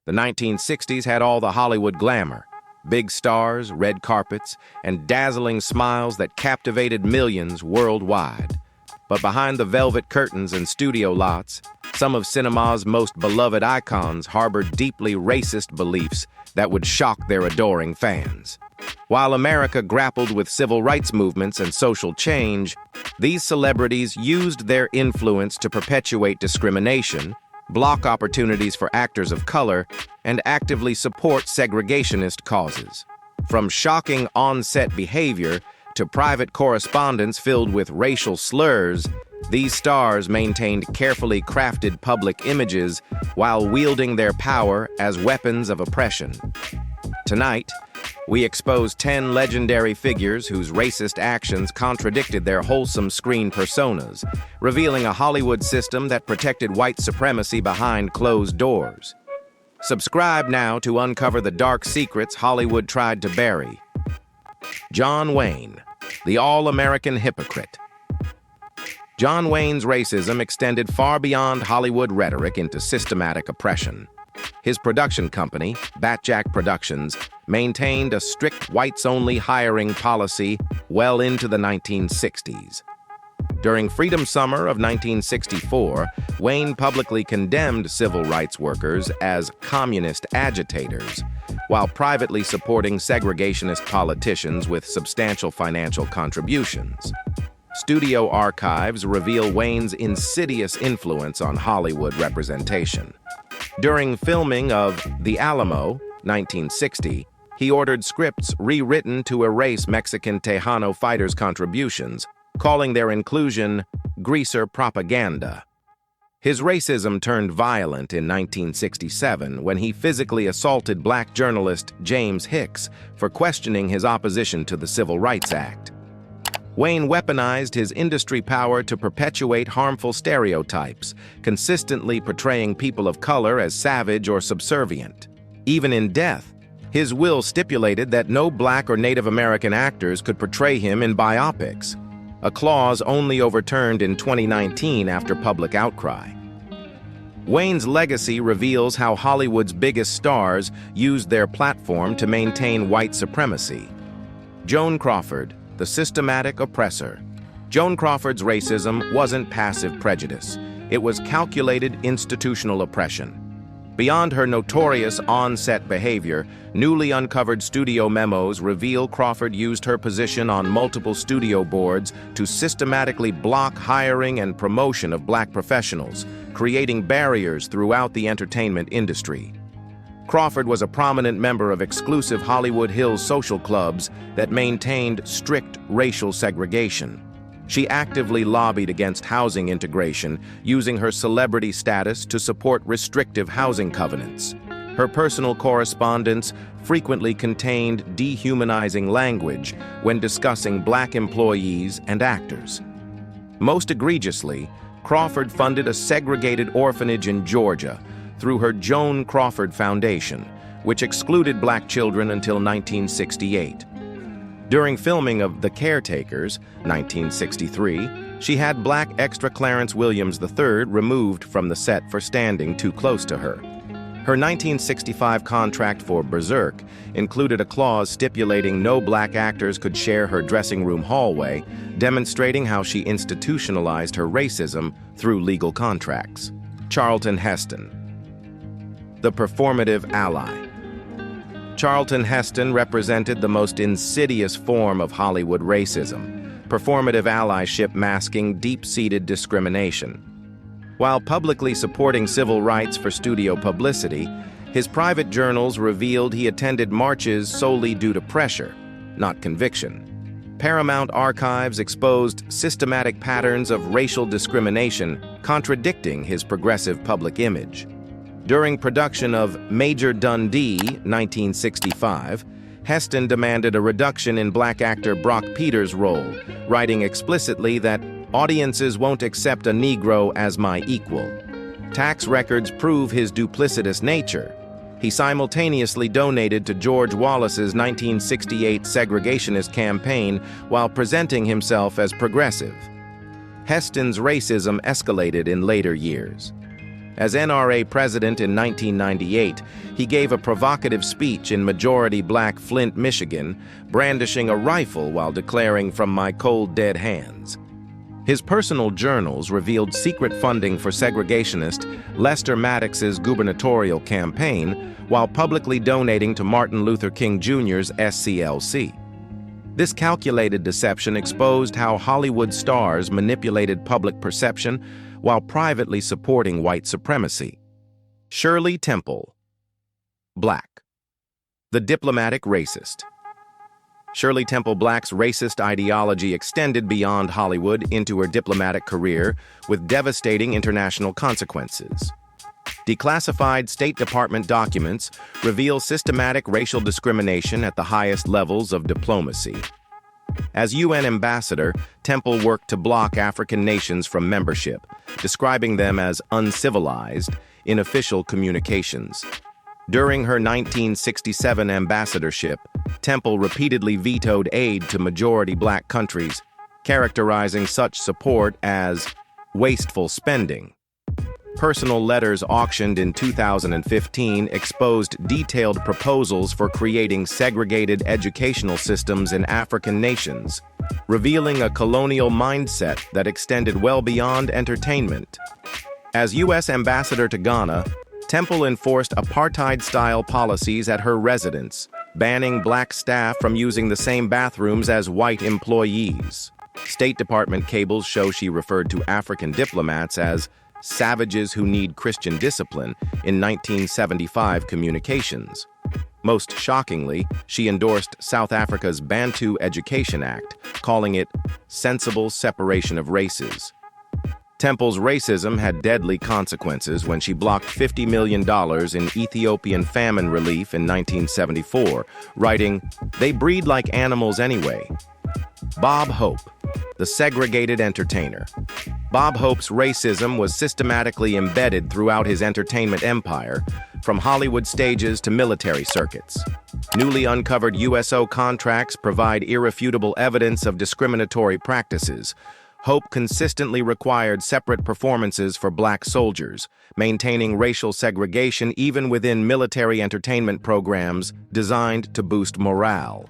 The 1960s had all the Hollywood glamour, big stars, red carpets, and dazzling smiles that captivated millions worldwide. But behind the velvet curtains and studio lots, some of cinema's most beloved icons harbored deeply racist beliefs that would shock their adoring fans. While America grappled with civil rights movements and social change, these celebrities used their influence to perpetuate discrimination, block opportunities for actors of color, and actively support segregationist causes. From shocking on-set behavior to private correspondence filled with racial slurs, these stars maintained carefully crafted public images while wielding their power as weapons of oppression. Tonight, we expose 10 legendary figures whose racist actions contradicted their wholesome screen personas, revealing a Hollywood system that protected white supremacy behind closed doors. Subscribe now to uncover the dark secrets Hollywood tried to bury. John Wayne, the all-American hypocrite. John Wayne's racism extended far beyond Hollywood rhetoric into systematic oppression. His production company, Batjack Productions, maintained a strict whites-only hiring policy well into the 1960s. During Freedom Summer of 1964, Wayne publicly condemned civil rights workers as communist agitators, while privately supporting segregationist politicians with substantial financial contributions. Studio archives reveal Wayne's insidious influence on Hollywood representation. During filming of The Alamo, 1960, he ordered scripts rewritten to erase Mexican Tejano fighters' contributions, calling their inclusion greaser propaganda. His racism turned violent in 1967 when he physically assaulted black journalist James Hicks for questioning his opposition to the Civil Rights Act. Wayne weaponized his industry power to perpetuate harmful stereotypes, consistently portraying people of color as savage or subservient. Even in death, his will stipulated that no black or Native American actors could portray him in biopics, a clause only overturned in 2019 after public outcry. Wayne's legacy reveals how Hollywood's biggest stars used their platform to maintain white supremacy. Joan Crawford, the systematic oppressor. Joan Crawford's racism wasn't passive prejudice. It was calculated institutional oppression. Beyond her notorious on-set behavior, newly uncovered studio memos reveal Crawford used her position on multiple studio boards to systematically block hiring and promotion of black professionals, creating barriers throughout the entertainment industry. Crawford was a prominent member of exclusive Hollywood Hills social clubs that maintained strict racial segregation. She actively lobbied against housing integration, using her celebrity status to support restrictive housing covenants. Her personal correspondence frequently contained dehumanizing language when discussing black employees and actors. Most egregiously, Crawford funded a segregated orphanage in Georgia through her Joan Crawford Foundation, which excluded black children until 1968. During filming of The Caretakers, 1963, she had black extra Clarence Williams III removed from the set for standing too close to her. Her 1965 contract for Berserk included a clause stipulating no black actors could share her dressing room hallway, demonstrating how she institutionalized her racism through legal contracts. Charlton Heston, the performative ally. Charlton Heston represented the most insidious form of Hollywood racism, performative allyship masking deep-seated discrimination. While publicly supporting civil rights for studio publicity, his private journals revealed he attended marches solely due to pressure, not conviction. Paramount archives exposed systematic patterns of racial discrimination, contradicting his progressive public image. During production of Major Dundee, 1965, Heston demanded a reduction in black actor Brock Peters' role, writing explicitly that audiences won't accept a Negro as my equal. Tax records prove his duplicitous nature. He simultaneously donated to George Wallace's 1968 segregationist campaign while presenting himself as progressive. Heston's racism escalated in later years. As NRA president in 1998, he gave a provocative speech in majority-black Flint, Michigan, brandishing a rifle while declaring, "From my cold, dead hands." His personal journals revealed secret funding for segregationist Lester Maddox's gubernatorial campaign while publicly donating to Martin Luther King Jr.'s SCLC. This calculated deception exposed how Hollywood stars manipulated public perception while privately supporting white supremacy. Shirley Temple, Black, the diplomatic racist. Shirley Temple Black's racist ideology extended beyond Hollywood into her diplomatic career with devastating international consequences. Declassified State Department documents reveal systematic racial discrimination at the highest levels of diplomacy. As UN ambassador, Temple worked to block African nations from membership, describing them as uncivilized in official communications. During her 1967 ambassadorship, Temple repeatedly vetoed aid to majority-black countries, characterizing such support as wasteful spending. Personal letters auctioned in 2015 exposed detailed proposals for creating segregated educational systems in African nations, revealing a colonial mindset that extended well beyond entertainment. As U.S. ambassador to Ghana, Temple enforced apartheid-style policies at her residence, banning black staff from using the same bathrooms as white employees. State Department cables show she referred to African diplomats as savages who need Christian discipline in 1975 communications. Most shockingly, she endorsed South Africa's Bantu Education Act, calling it sensible separation of races. Temple's racism had deadly consequences when she blocked $50 million in Ethiopian famine relief in 1974, writing, "They breed like animals anyway." Bob Hope, the segregated entertainer. Bob Hope's racism was systematically embedded throughout his entertainment empire, from Hollywood stages to military circuits. Newly uncovered USO contracts provide irrefutable evidence of discriminatory practices. Hope consistently required separate performances for black soldiers, maintaining racial segregation even within military entertainment programs designed to boost morale.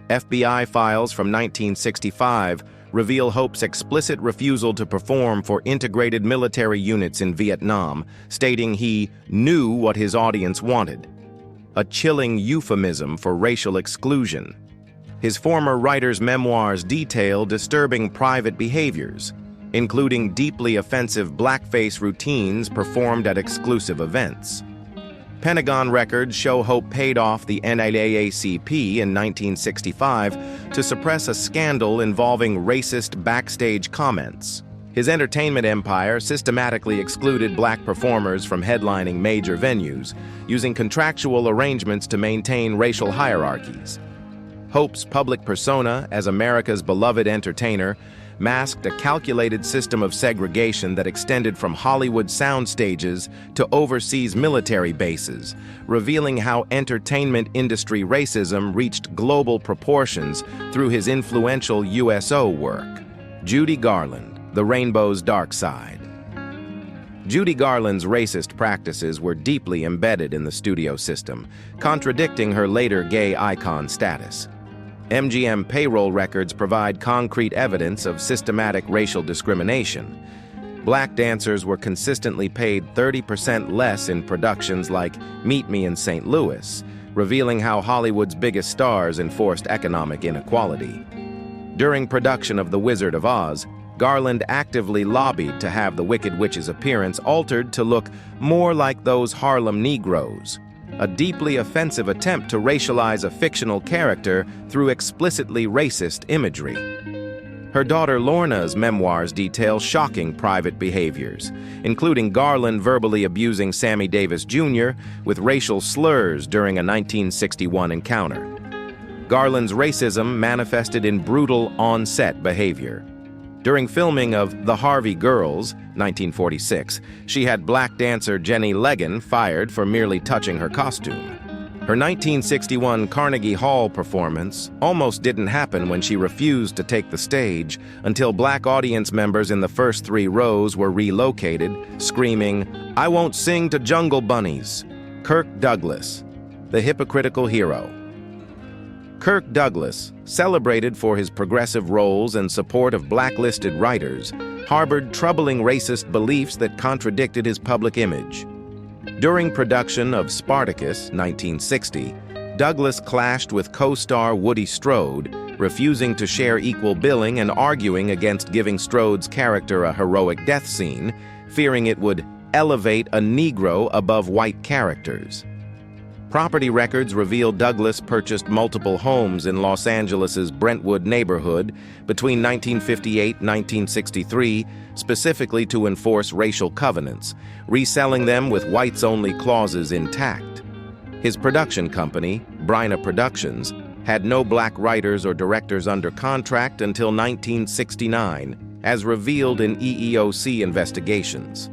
FBI files from 1965 reveal Hope's explicit refusal to perform for integrated military units in Vietnam, stating he knew what his audience wanted. A chilling euphemism for racial exclusion. His former writer's memoirs detail disturbing private behaviors, including deeply offensive blackface routines performed at exclusive events. Pentagon records show Hope paid off the NAACP in 1965 to suppress a scandal involving racist backstage comments. His entertainment empire systematically excluded black performers from headlining major venues, using contractual arrangements to maintain racial hierarchies. Hope's public persona as America's beloved entertainer masked a calculated system of segregation that extended from Hollywood sound stages to overseas military bases, revealing how entertainment industry racism reached global proportions through his influential USO work. Judy Garland, The Rainbow's Dark Side. Judy Garland's racist practices were deeply embedded in the studio system, contradicting her later gay icon status. MGM payroll records provide concrete evidence of systematic racial discrimination. Black dancers were consistently paid 30% less in productions like Meet Me in St. Louis, revealing how Hollywood's biggest stars enforced economic inequality. During production of The Wizard of Oz, Garland actively lobbied to have the Wicked Witch's appearance altered to look more like those Harlem Negroes, a deeply offensive attempt to racialize a fictional character through explicitly racist imagery. Her daughter Lorna's memoirs detail shocking private behaviors, including Garland verbally abusing Sammy Davis Jr. with racial slurs during a 1961 encounter. Garland's racism manifested in brutal on-set behavior. During filming of The Harvey Girls, 1946, she had black dancer Jenny Legan fired for merely touching her costume. Her 1961 Carnegie Hall performance almost didn't happen when she refused to take the stage until black audience members in the first 3 rows were relocated, screaming, "I won't sing to Jungle Bunnies." Kirk Douglas, the hypocritical hero. Kirk Douglas, celebrated for his progressive roles and support of blacklisted writers, harbored troubling racist beliefs that contradicted his public image. During production of Spartacus, 1960, Douglas clashed with co-star Woody Strode, refusing to share equal billing and arguing against giving Strode's character a heroic death scene, fearing it would elevate a Negro above white characters. Property records reveal Douglas purchased multiple homes in Los Angeles's Brentwood neighborhood between 1958 and 1963, specifically to enforce racial covenants, reselling them with whites-only clauses intact. His production company, Bryna Productions, had no black writers or directors under contract until 1969, as revealed in EEOC investigations.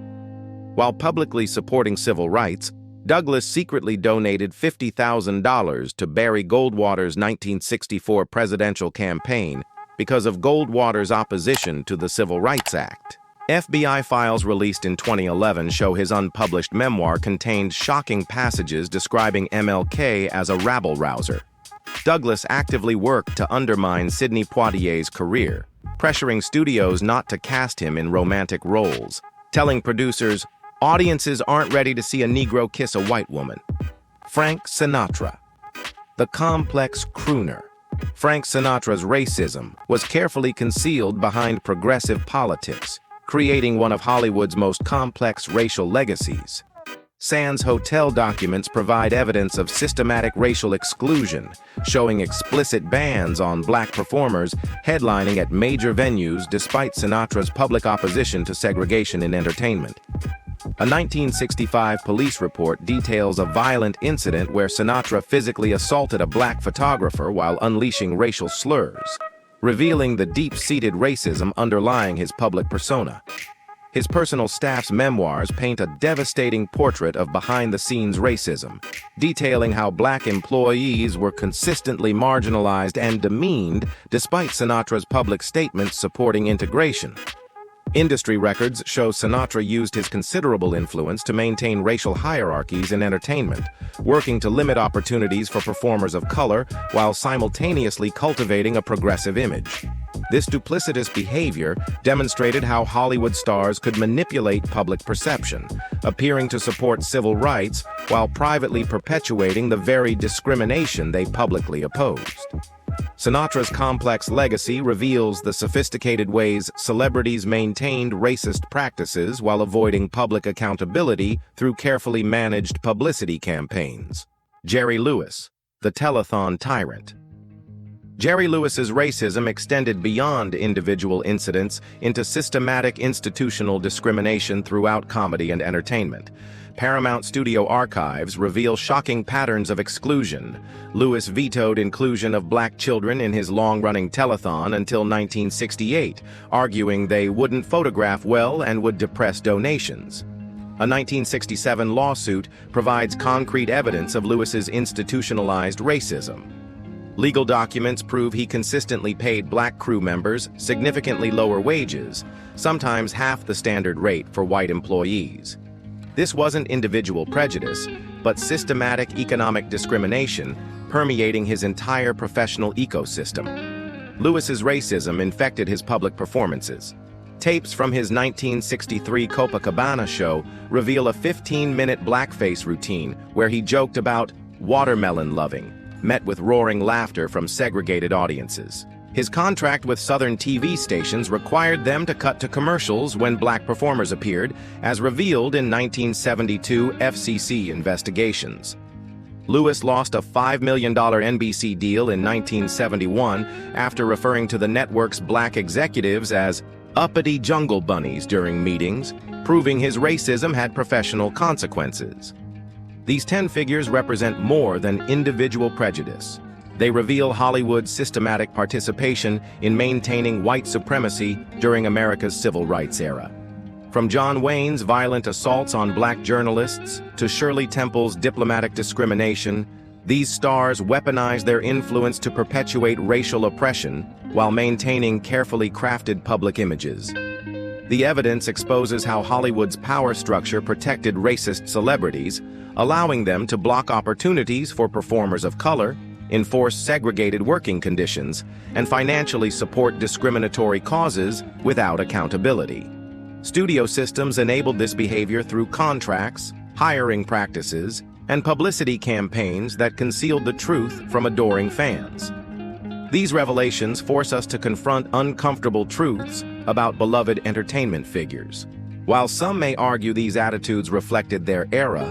While publicly supporting civil rights, Douglas secretly donated $50,000 to Barry Goldwater's 1964 presidential campaign because of Goldwater's opposition to the Civil Rights Act. FBI files released in 2011 show his unpublished memoir contained shocking passages describing MLK as a rabble-rouser. Douglas actively worked to undermine Sidney Poitier's career, pressuring studios not to cast him in romantic roles, telling producers, "Audiences aren't ready to see a Negro kiss a white woman." Frank Sinatra, the complex crooner. Frank Sinatra's racism was carefully concealed behind progressive politics, creating one of Hollywood's most complex racial legacies. Sands hotel documents provide evidence of systematic racial exclusion, showing explicit bans on black performers headlining at major venues despite Sinatra's public opposition to segregation in entertainment. A 1965 police report details a violent incident where Sinatra physically assaulted a black photographer while unleashing racial slurs, revealing the deep-seated racism underlying his public persona. His personal staff's memoirs paint a devastating portrait of behind-the-scenes racism, detailing how black employees were consistently marginalized and demeaned despite Sinatra's public statements supporting integration. Industry records show Sinatra used his considerable influence to maintain racial hierarchies in entertainment, working to limit opportunities for performers of color while simultaneously cultivating a progressive image. This duplicitous behavior demonstrated how Hollywood stars could manipulate public perception, appearing to support civil rights while privately perpetuating the very discrimination they publicly opposed. Sinatra's complex legacy reveals the sophisticated ways celebrities maintained racist practices while avoiding public accountability through carefully managed publicity campaigns. Jerry Lewis, the telethon tyrant. Jerry Lewis's racism extended beyond individual incidents into systematic institutional discrimination throughout comedy and entertainment. Paramount Studio archives reveal shocking patterns of exclusion. Lewis vetoed inclusion of black children in his long-running telethon until 1968, arguing they wouldn't photograph well and would depress donations. A 1967 lawsuit provides concrete evidence of Lewis's institutionalized racism. Legal documents prove he consistently paid black crew members significantly lower wages, sometimes half the standard rate for white employees. This wasn't individual prejudice, but systematic economic discrimination permeating his entire professional ecosystem. Lewis's racism infected his public performances. Tapes from his 1963 Copacabana show reveal a 15-minute blackface routine where he joked about watermelon loving, met with roaring laughter from segregated audiences. His contract with Southern TV stations required them to cut to commercials when black performers appeared, as revealed in 1972 FCC investigations. Lewis lost a $5 million NBC deal in 1971 after referring to the network's black executives as uppity jungle bunnies during meetings, proving his racism had professional consequences. These 10 figures represent more than individual prejudice. They reveal Hollywood's systematic participation in maintaining white supremacy during America's civil rights era. From John Wayne's violent assaults on black journalists to Shirley Temple's diplomatic discrimination, These stars weaponize their influence to perpetuate racial oppression while maintaining carefully crafted public images. The evidence exposes how Hollywood's power structure protected racist celebrities, allowing them to block opportunities for performers of color, enforce segregated working conditions, and financially support discriminatory causes without accountability. Studio systems enabled this behavior through contracts, hiring practices, and publicity campaigns that concealed the truth from adoring fans. These revelations force us to confront uncomfortable truths about beloved entertainment figures. While some may argue these attitudes reflected their era,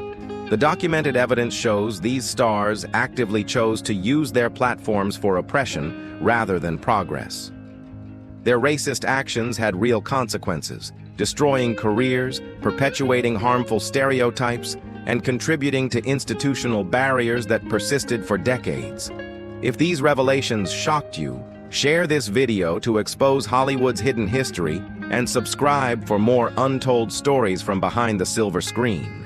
the documented evidence shows these stars actively chose to use their platforms for oppression rather than progress. Their racist actions had real consequences, destroying careers, perpetuating harmful stereotypes, and contributing to institutional barriers that persisted for decades. If these revelations shocked you, share this video to expose Hollywood's hidden history and subscribe for more untold stories from behind the silver screen.